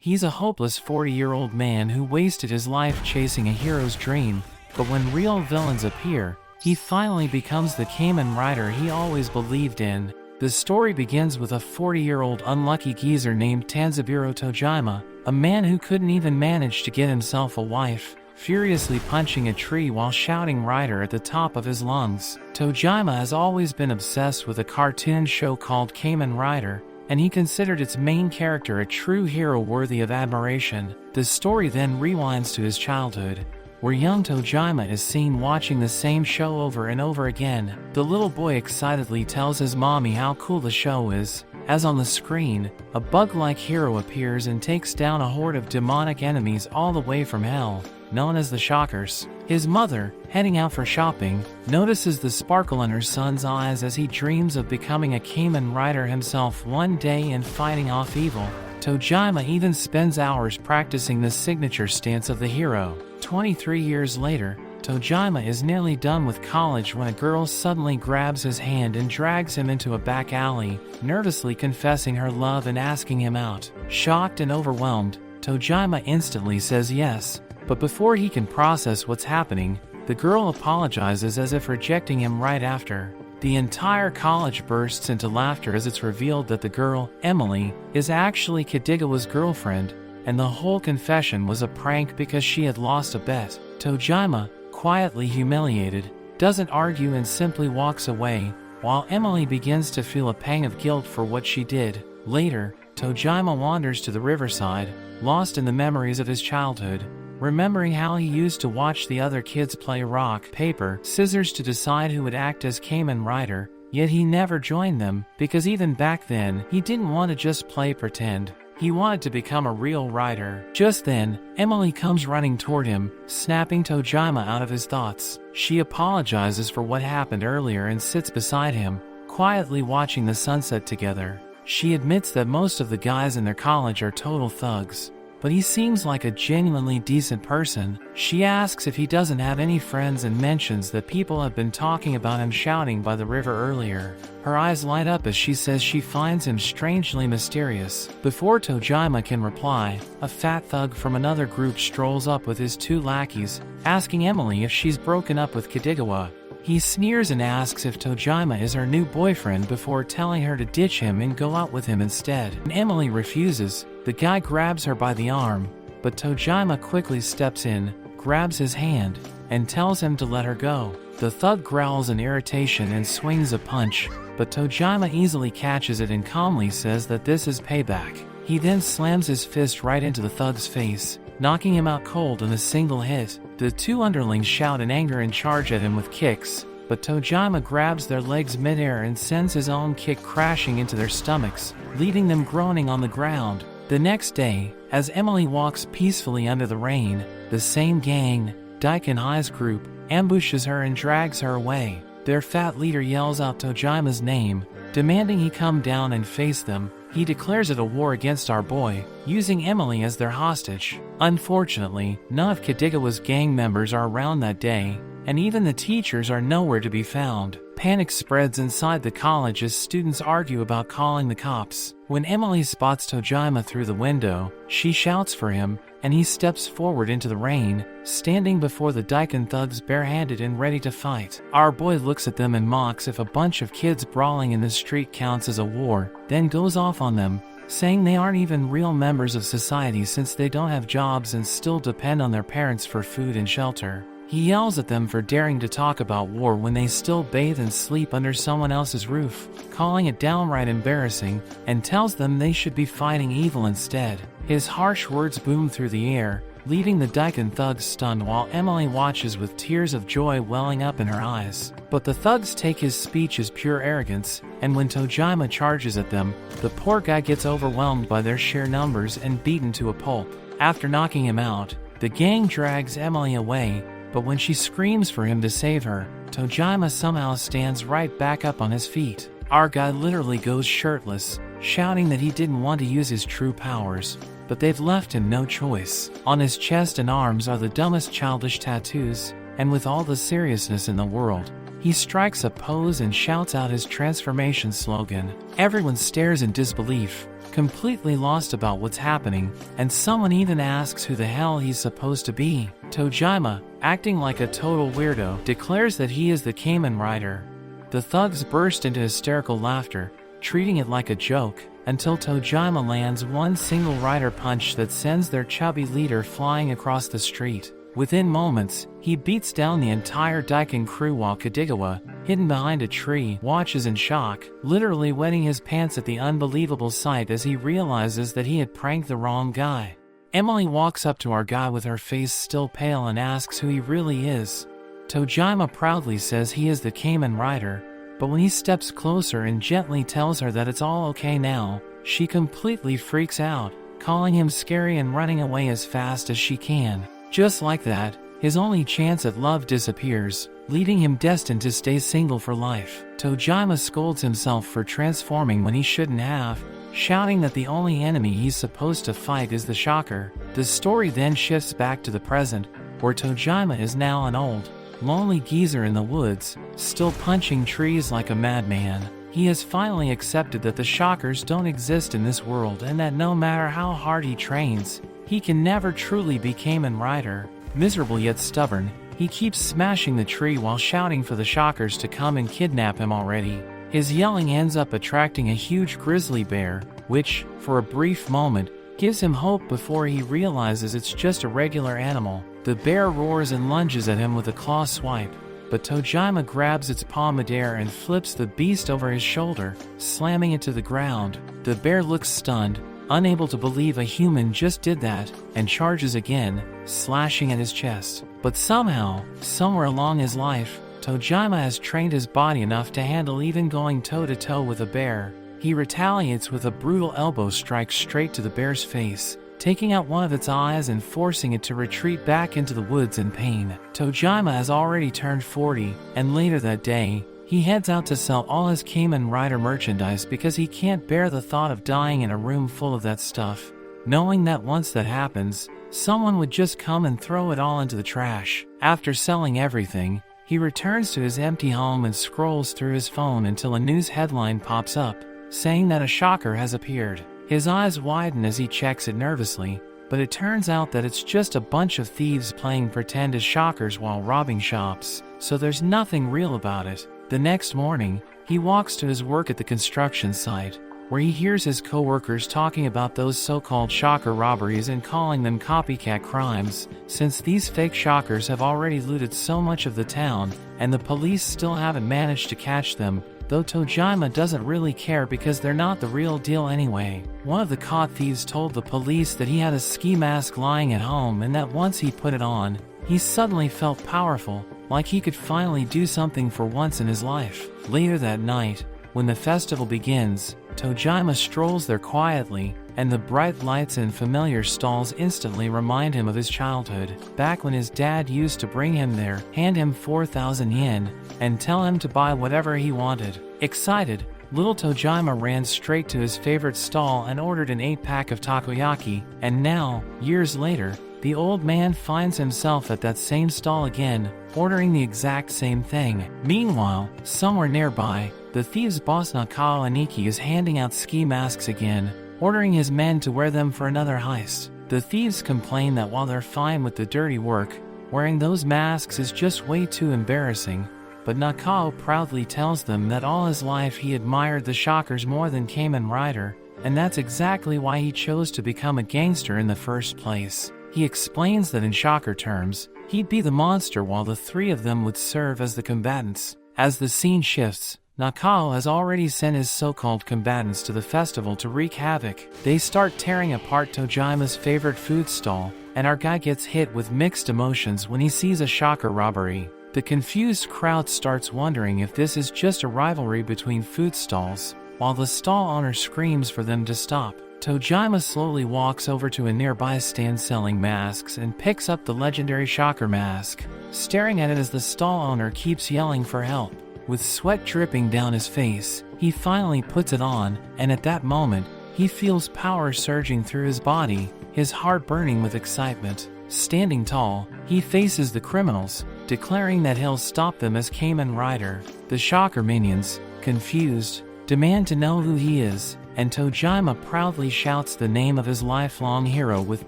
He's a hopeless 40-year-old man who wasted his life chasing a hero's dream, but when real villains appear, he finally becomes the Kamen Rider he always believed in. The story begins with a 40-year-old unlucky geezer named Tanzaburo Tojima, a man who couldn't even manage to get himself a wife, furiously punching a tree while shouting Rider at the top of his lungs. Tojima has always been obsessed with a cartoon show called Kamen Rider, and he considered its main character a true hero worthy of admiration. The story then rewinds to his childhood, where young Tojima is seen watching the same show over and over again. The little boy excitedly tells his mommy how cool the show is, as on the screen, a bug-like hero appears and takes down a horde of demonic enemies all the way from hell, known as the Shockers. His mother, heading out for shopping, notices the sparkle in her son's eyes as he dreams of becoming a Kamen Rider himself one day and fighting off evil. Tojima even spends hours practicing the signature stance of the hero. 23 years later, Tojima is nearly done with college when a girl suddenly grabs his hand and drags him into a back alley, nervously confessing her love and asking him out. Shocked and overwhelmed, Tojima instantly says yes, but before he can process what's happening, the girl apologizes as if rejecting him right after. The entire college bursts into laughter as it's revealed that the girl, Emily, is actually Kadigawa's girlfriend, and the whole confession was a prank because she had lost a bet. Tojima, quietly humiliated, doesn't argue and simply walks away, while Emily begins to feel a pang of guilt for what she did. Later, Tojima wanders to the riverside, lost in the memories of his childhood, remembering how he used to watch the other kids play rock, paper, scissors to decide who would act as Kamen Rider, yet he never joined them, because even back then, he didn't want to just play pretend. He wanted to become a real rider. Just then, Emily comes running toward him, snapping Tojima out of his thoughts. She apologizes for what happened earlier and sits beside him, quietly watching the sunset together. She admits that most of the guys in their college are total thugs, but he seems like a genuinely decent person. She asks if he doesn't have any friends and mentions that people have been talking about him shouting by the river earlier. Her eyes light up as she says she finds him strangely mysterious. Before Tojima can reply, a fat thug from another group strolls up with his two lackeys, asking Emily if she's broken up with Kadigawa. He sneers and asks if Tojima is her new boyfriend before telling her to ditch him and go out with him instead. When Emily refuses, the guy grabs her by the arm, but Tojima quickly steps in, grabs his hand, and tells him to let her go. The thug growls in irritation and swings a punch, but Tojima easily catches it and calmly says that this is payback. He then slams his fist right into the thug's face, knocking him out cold in a single hit. The two underlings shout in anger and charge at him with kicks, but Tojima grabs their legs midair and sends his own kick crashing into their stomachs, leaving them groaning on the ground. The next day, as Emily walks peacefully under the rain, the same gang, Daikin High's group, ambushes her and drags her away. Their fat leader yells out Tojima's name, demanding he come down and face them. He declares it a war against our boy, using Emily as their hostage. Unfortunately, none of Kadigawa's gang members are around that day, and even the teachers are nowhere to be found. Panic spreads inside the college as students argue about calling the cops. When Emily spots Tojima through the window, she shouts for him, and he steps forward into the rain, standing before the Daikin thugs barehanded and ready to fight. Our boy looks at them and mocks if a bunch of kids brawling in the street counts as a war, then goes off on them, saying they aren't even real members of society since they don't have jobs and still depend on their parents for food and shelter. He yells at them for daring to talk about war when they still bathe and sleep under someone else's roof, calling it downright embarrassing, and tells them they should be fighting evil instead. His harsh words boom through the air, leaving the Daikin thugs stunned while Emily watches with tears of joy welling up in her eyes. But the thugs take his speech as pure arrogance, and when Tojima charges at them, the poor guy gets overwhelmed by their sheer numbers and beaten to a pulp. After knocking him out, the gang drags Emily away, but when she screams for him to save her, Tojima somehow stands right back up on his feet. Our guy literally goes shirtless, shouting that he didn't want to use his true powers, but they've left him no choice. On his chest and arms are the dumbest childish tattoos, and with all the seriousness in the world, He strikes a pose and shouts out his transformation slogan. Everyone stares in disbelief, completely lost about what's happening, and someone even asks who the hell he's supposed to be. Tojima, acting like a total weirdo, declares that he is the Kamen Rider. The thugs burst into hysterical laughter, treating it like a joke, until Tojima lands one single rider punch that sends their chubby leader flying across the street. Within moments, he beats down the entire Daikin crew while Kadigawa, hidden behind a tree, watches in shock, literally wetting his pants at the unbelievable sight as he realizes that he had pranked the wrong guy. Emily walks up to our guy with her face still pale and asks who he really is. Tojima proudly says he is the Kamen Rider, but when he steps closer and gently tells her that it's all okay now, she completely freaks out, calling him scary and running away as fast as she can. Just like that, his only chance at love disappears, leaving him destined to stay single for life. Tojima scolds himself for transforming when he shouldn't have, shouting that the only enemy he's supposed to fight is the Shocker. The story then shifts back to the present, where Tojima is now an old, lonely geezer in the woods, still punching trees like a madman. He has finally accepted that the Shockers don't exist in this world and that no matter how hard he trains, he can never truly be Kamen Rider. Miserable yet stubborn, he keeps smashing the tree while shouting for the Shockers to come and kidnap him already. His yelling ends up attracting a huge grizzly bear, which, for a brief moment, gives him hope before he realizes it's just a regular animal. The bear roars and lunges at him with a claw swipe, but Tojima grabs its paw midair and flips the beast over his shoulder, slamming it to the ground. The bear looks stunned, unable to believe a human just did that, and charges again, slashing at his chest. But somehow, somewhere along his life, Tojima has trained his body enough to handle even going toe-to-toe with a bear. He retaliates with a brutal elbow strike straight to the bear's face, taking out one of its eyes and forcing it to retreat back into the woods in pain. Tojima has already turned 40, and later that day, he heads out to sell all his Kamen Rider merchandise because he can't bear the thought of dying in a room full of that stuff, knowing that once that happens, someone would just come and throw it all into the trash. After selling everything, he returns to his empty home and scrolls through his phone until a news headline pops up, saying that a shocker has appeared. His eyes widen as he checks it nervously, but it turns out that it's just a bunch of thieves playing pretend as shockers while robbing shops, so there's nothing real about it. The next morning, he walks to his work at the construction site, where he hears his co-workers talking about those so-called shocker robberies and calling them copycat crimes, since these fake shockers have already looted so much of the town, and the police still haven't managed to catch them, though Tojima doesn't really care because they're not the real deal anyway. One of the caught thieves told the police that he had a ski mask lying at home and that once he put it on, he suddenly felt powerful, like he could finally do something for once in his life. Later that night, when the festival begins, Tojima strolls there quietly, and the bright lights and familiar stalls instantly remind him of his childhood, back when his dad used to bring him there, hand him 4,000 yen, and tell him to buy whatever he wanted. Excited, little Tojima ran straight to his favorite stall and ordered an 8-pack of takoyaki, and now, years later, the old man finds himself at that same stall again, ordering the exact same thing. Meanwhile, somewhere nearby, the thieves' boss Nakao Aniki is handing out ski masks again, ordering his men to wear them for another heist. The thieves complain that while they're fine with the dirty work, wearing those masks is just way too embarrassing, but Nakao proudly tells them that all his life he admired the shockers more than Kamen Rider, and that's exactly why he chose to become a gangster in the first place. He explains that in shocker terms, he'd be the monster while the three of them would serve as the combatants. As the scene shifts, Nakao has already sent his so-called combatants to the festival to wreak havoc. They start tearing apart Tojima's favorite food stall, and our guy gets hit with mixed emotions when he sees a shocker robbery. The confused crowd starts wondering if this is just a rivalry between food stalls, while the stall owner screams for them to stop. Tojima slowly walks over to a nearby stand selling masks and picks up the legendary shocker mask, staring at it as the stall owner keeps yelling for help. With sweat dripping down his face, he finally puts it on, and at that moment, he feels power surging through his body, his heart burning with excitement. Standing tall, he faces the criminals, declaring that he'll stop them as Kamen Rider. The Shocker minions, confused, demand to know who he is, and Tojima proudly shouts the name of his lifelong hero with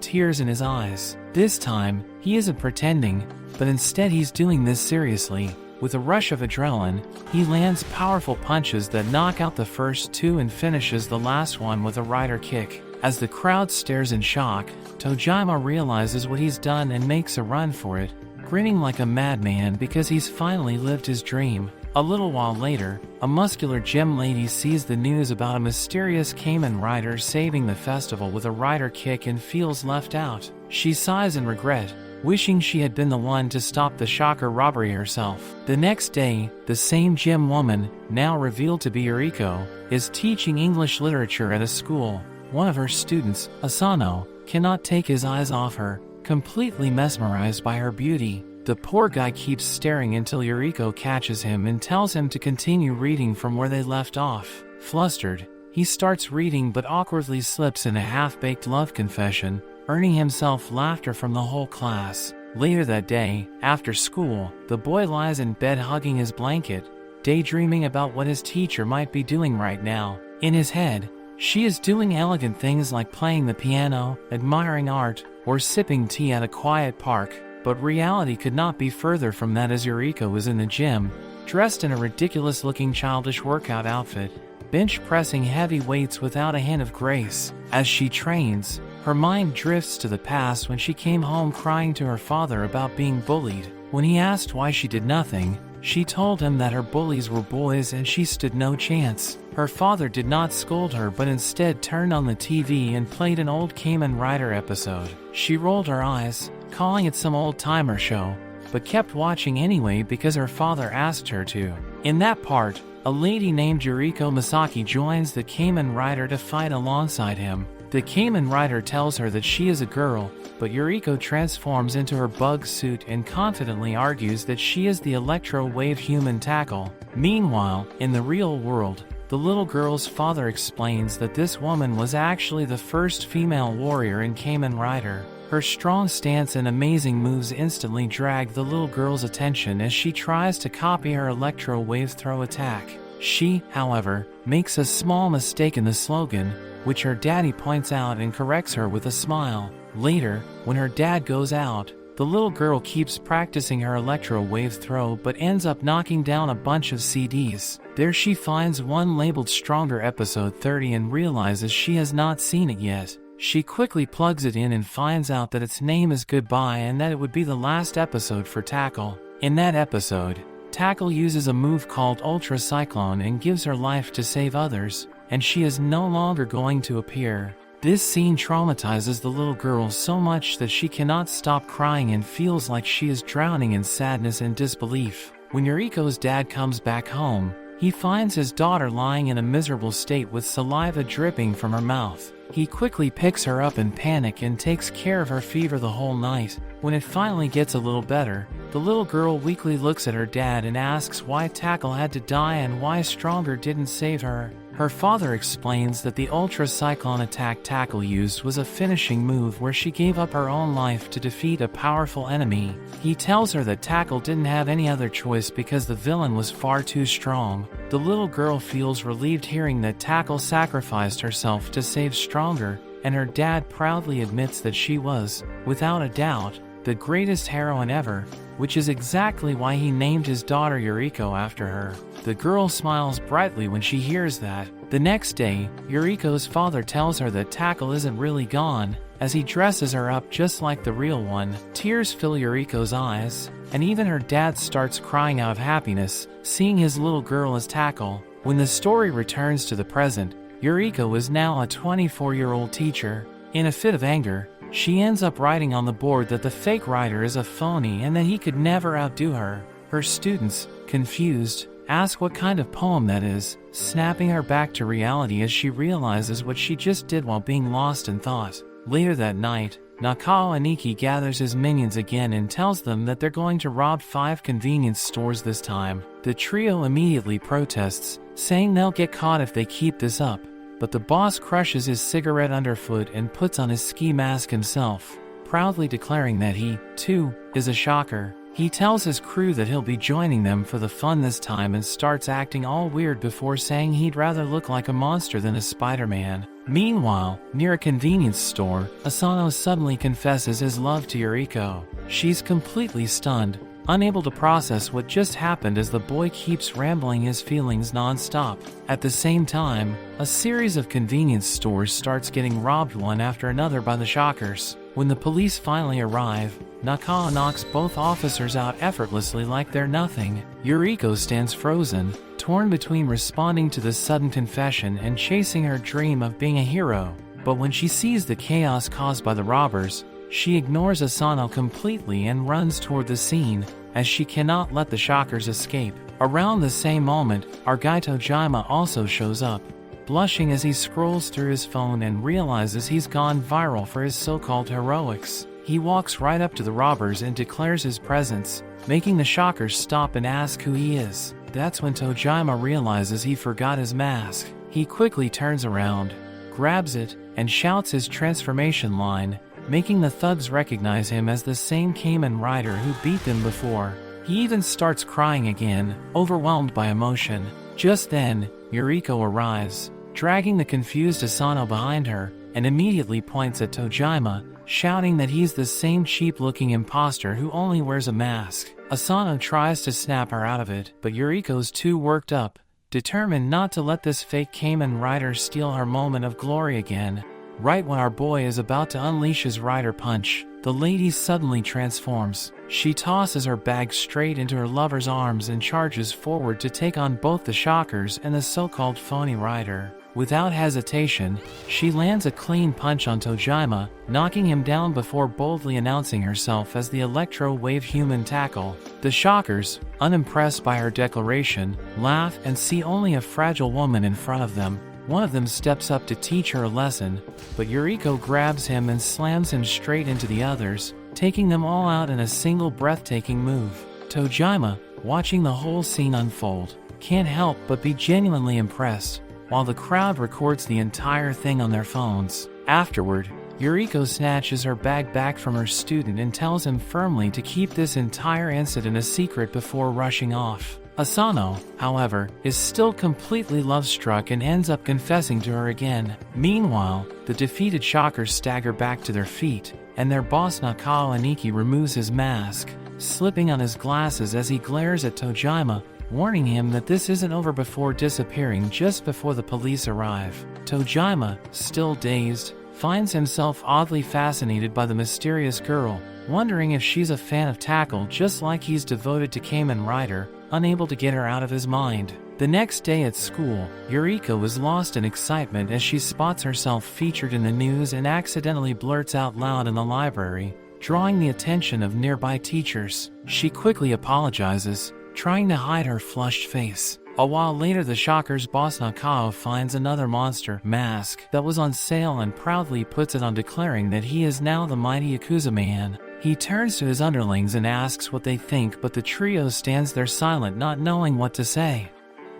tears in his eyes. This time, he isn't pretending, but instead he's doing this seriously. With a rush of adrenaline, he lands powerful punches that knock out the first two and finishes the last one with a rider kick. As the crowd stares in shock, Tojima realizes what he's done and makes a run for it, grinning like a madman because he's finally lived his dream. A little while later, a muscular gym lady sees the news about a mysterious Kamen Rider saving the festival with a rider kick and feels left out. She sighs in regret, wishing she had been the one to stop the Shocker robbery herself. The next day, the same gym woman, now revealed to be Yuriko, is teaching English literature at a school. One of her students, Asano, cannot take his eyes off her, completely mesmerized by her beauty. The poor guy keeps staring until Yuriko catches him and tells him to continue reading from where they left off. Flustered, he starts reading but awkwardly slips in a half-baked love confession, earning himself laughter from the whole class. Later that day, after school, the boy lies in bed hugging his blanket, daydreaming about what his teacher might be doing right now. In his head, she is doing elegant things like playing the piano, admiring art, or sipping tea at a quiet park. But reality could not be further from that as Yuriko is in the gym, dressed in a ridiculous-looking childish workout outfit, bench pressing heavy weights without a hint of grace. As she trains, her mind drifts to the past when she came home crying to her father about being bullied. When he asked why she did nothing, she told him that her bullies were boys and she stood no chance. Her father did not scold her but instead turned on the TV and played an old Kamen Rider episode. She rolled her eyes, calling it some old-timer show, but kept watching anyway because her father asked her to. In that part, a lady named Yuriko Masaki joins the Kamen Rider to fight alongside him. The Kamen Rider tells her that she is a girl, but Yuriko transforms into her bug suit and confidently argues that she is the electro-wave human Tackle. Meanwhile, in the real world, the little girl's father explains that this woman was actually the first female warrior in Kamen Rider. Her strong stance and amazing moves instantly drag the little girl's attention as she tries to copy her electro-wave throw attack. She, however, makes a small mistake in the slogan, which her daddy points out and corrects her with a smile. Later, when her dad goes out, the little girl keeps practicing her electro-wave throw but ends up knocking down a bunch of CDs. There she finds one labeled Stronger Episode 30 and realizes she has not seen it yet. She quickly plugs it in and finds out that its name is Goodbye and that it would be the last episode for Tackle. In that episode, Tackle uses a move called Ultra Cyclone and gives her life to save others, and she is no longer going to appear. This scene traumatizes the little girl so much that she cannot stop crying and feels like she is drowning in sadness and disbelief. When Yuriko's dad comes back home, he finds his daughter lying in a miserable state with saliva dripping from her mouth. He quickly picks her up in panic and takes care of her fever the whole night. When it finally gets a little better, the little girl weakly looks at her dad and asks why Tackle had to die and why Stronger didn't save her. Her father explains that the Ultra Cyclone attack Tackle used was a finishing move where she gave up her own life to defeat a powerful enemy. He tells her that Tackle didn't have any other choice because the villain was far too strong. The little girl feels relieved hearing that Tackle sacrificed herself to save Stronger, and her dad proudly admits that she was, without a doubt, the greatest heroine ever, which is exactly why he named his daughter Yuriko after her. The girl smiles brightly when she hears that. The next day, Yuriko's father tells her that Tackle isn't really gone, as he dresses her up just like the real one. Tears fill Yuriko's eyes, and even her dad starts crying out of happiness, seeing his little girl as Tackle. When the story returns to the present, Yuriko is now a 24-year-old teacher. In a fit of anger, she ends up writing on the board that the fake rider is a phony and that he could never outdo her. Her students, confused, ask what kind of poem that is, snapping her back to reality as she realizes what she just did while being lost in thought. Later that night, Nakao Aniki gathers his minions again and tells them that they're going to rob 5 convenience stores this time. The trio immediately protests, saying they'll get caught if they keep this up. But the boss crushes his cigarette underfoot and puts on his ski mask himself, proudly declaring that he, too, is a shocker. He tells his crew that he'll be joining them for the fun this time and starts acting all weird before saying he'd rather look like a monster than a Spider-Man. Meanwhile, near a convenience store, Asano suddenly confesses his love to Yuriko. She's completely stunned, unable to process what just happened as the boy keeps rambling his feelings non-stop. At the same time, a series of convenience stores starts getting robbed one after another by the shockers. When the police finally arrive, Nakao knocks both officers out effortlessly like they're nothing. Yuriko stands frozen, torn between responding to the sudden confession and chasing her dream of being a hero. But when she sees the chaos caused by the robbers, she ignores Asano completely and runs toward the scene, as she cannot let the shockers escape. Around the same moment, our guy Tojima also shows up, blushing as he scrolls through his phone and realizes he's gone viral for his so-called heroics. He walks right up to the robbers and declares his presence, making the shockers stop and ask who he is. That's when Tojima realizes he forgot his mask. He quickly turns around, grabs it, and shouts his transformation line, making the thugs recognize him as the same Kamen Rider who beat them before. He even starts crying again, overwhelmed by emotion. Just then, Yuriko arrives, dragging the confused Asano behind her, and immediately points at Tojima, shouting that he's the same cheap-looking imposter who only wears a mask. Asano tries to snap her out of it, but Yuriko's too worked up, determined not to let this fake Kamen Rider steal her moment of glory again. Right when our boy is about to unleash his rider punch, the lady suddenly transforms. She tosses her bag straight into her lover's arms and charges forward to take on both the shockers and the so-called phony rider. Without hesitation, she lands a clean punch on Tojima, knocking him down before boldly announcing herself as the Electro-Wave Human Tackle. The shockers, unimpressed by her declaration, laugh and see only a fragile woman in front of them. One of them steps up to teach her a lesson, but Yuriko grabs him and slams him straight into the others, taking them all out in a single breathtaking move. Tojima, watching the whole scene unfold, can't help but be genuinely impressed, while the crowd records the entire thing on their phones. Afterward, Yuriko snatches her bag back from her student and tells him firmly to keep this entire incident a secret before rushing off. Asano, however, is still completely love-struck and ends up confessing to her again. Meanwhile, the defeated shockers stagger back to their feet, and their boss Nakao Aniki removes his mask, slipping on his glasses as he glares at Tojima, warning him that this isn't over before disappearing just before the police arrive. Tojima, still dazed, finds himself oddly fascinated by the mysterious girl, wondering if she's a fan of Tackle just like he's devoted to Kamen Rider, unable to get her out of his mind. The next day at school, Yuriko is lost in excitement as she spots herself featured in the news and accidentally blurts out loud in the library, drawing the attention of nearby teachers. She quickly apologizes, trying to hide her flushed face. A while later, the Shocker's boss Nakao finds another monster mask that was on sale and proudly puts it on, declaring that he is now the mighty Yakuza man. He turns to his underlings and asks what they think, but the trio stands there silent, not knowing what to say.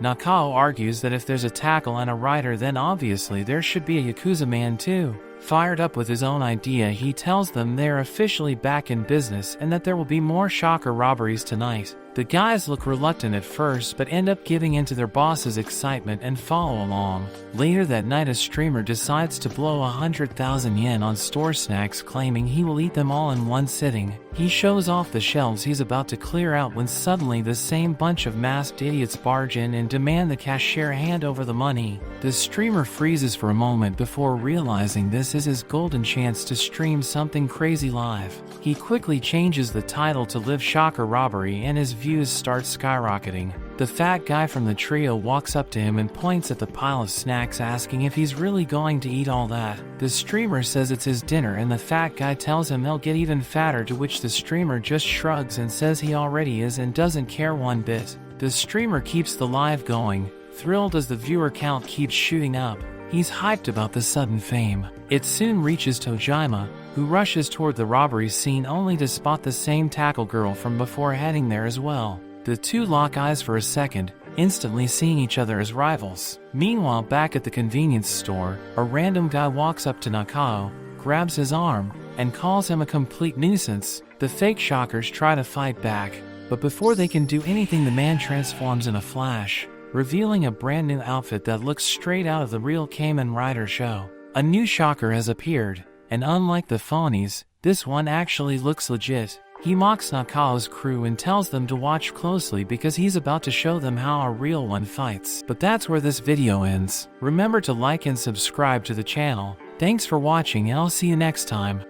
Nakao argues that if there's a Tackle and a Rider, then obviously there should be a Yakuza man too. Fired up with his own idea, he tells them they're officially back in business and that there will be more Shocker robberies tonight. The guys look reluctant at first but end up giving in to their boss's excitement and follow along. Later that night, a streamer decides to blow 100,000 yen on store snacks, claiming he will eat them all in one sitting. He shows off the shelves he's about to clear out when suddenly the same bunch of masked idiots barge in and demand the cashier hand over the money. The streamer freezes for a moment before realizing this is his golden chance to stream something crazy live. He quickly changes the title to Live Shocker Robbery and his views start skyrocketing. The fat guy from the trio walks up to him and points at the pile of snacks, asking if he's really going to eat all that. The streamer says it's his dinner and the fat guy tells him he'll get even fatter, to which the streamer just shrugs and says he already is and doesn't care one bit. The streamer keeps the live going, thrilled as the viewer count keeps shooting up. He's hyped about the sudden fame. It soon reaches Tojima, who rushes toward the robbery scene only to spot the same Tackle girl from before heading there as well. The two lock eyes for a second, instantly seeing each other as rivals. Meanwhile, back at the convenience store, a random guy walks up to Nakao, grabs his arm, and calls him a complete nuisance. The fake shockers try to fight back, but before they can do anything, the man transforms in a flash, revealing a brand new outfit that looks straight out of the real Kamen Rider show. A new shocker has appeared, and unlike the phonies, this one actually looks legit. He mocks Nakao's crew and tells them to watch closely because he's about to show them how a real one fights. But that's where this video ends. Remember to like and subscribe to the channel. Thanks for watching, and I'll see you next time.